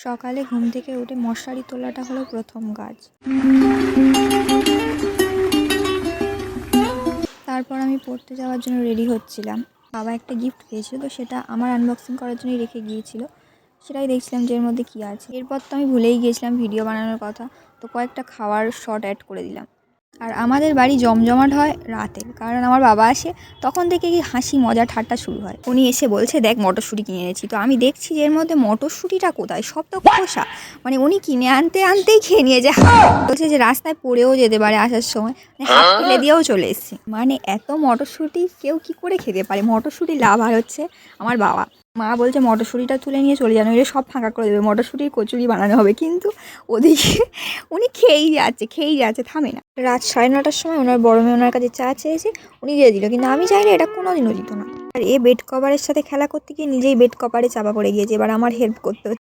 সকালে ঘুম থেকে উঠে মশারি তোলাটা হলো প্রথম কাজ। তারপর আমি পড়তে যাওয়ার জন্য রেডি হচ্ছিলাম। বাবা একটা গিফট পেয়েছিল, তো সেটা আমার আনবক্সিং করার জন্যই রেখে গিয়েছিল। সেটাই দেখছিলাম যে এর মধ্যে কী আছে। এরপর তো আমি ভুলেই গিয়েছিলাম ভিডিও বানানোর কথা, তো কয়েকটা খাওয়ার শট অ্যাড করে দিলাম। আর আমাদের বাড়ি জমজমাট হয় রাতে, কারণ আমার বাবা আসে তখন থেকে কি হাসি মজা ঠাট্টা শুরু হয়। উনি এসে বলছে, দেখ মটরশুঁটি কিনে এনেছি। তো আমি দেখছি যে এর মধ্যে মটরশুঁটিটা কোথায়, সব তো খোসা। মানে উনি কিনে আনতেই খেয়ে নিয়ে যায়। বলছে যে রাস্তায় পড়েও যেতে পারে আসার সময়, হাত ফেলে দিয়েও চলে এসেছি। মানে এত মটরশুঁটি কেউ কি করে খেতে পারে? মটরশুঁটি লাভার হচ্ছে আমার বাবা। মা বলছে মটরশুঁটিটা তুলে নিয়ে চলে যান, ওই সব ফাঁকা করে দেবে, মটরশুঁটির কচুরি বানানো হবে। কিন্তু ওদিকে উনি খেয়েই যাচ্ছে, থামে না। রাত 9:30টার সময় ওনার বড় মেয়ে ওনার কাছে চা চেয়েছে, উনি দিয়ে দিল। কিন্তু আমি চাইলে এটা কোনোদিনও দিত না। আর এ বেড কভারের সাথে খেলা করতে গিয়ে নিজেই বেড কভারে চাপা পড়ে গিয়েছে। এবার আমার হেল্প করতে হচ্ছে।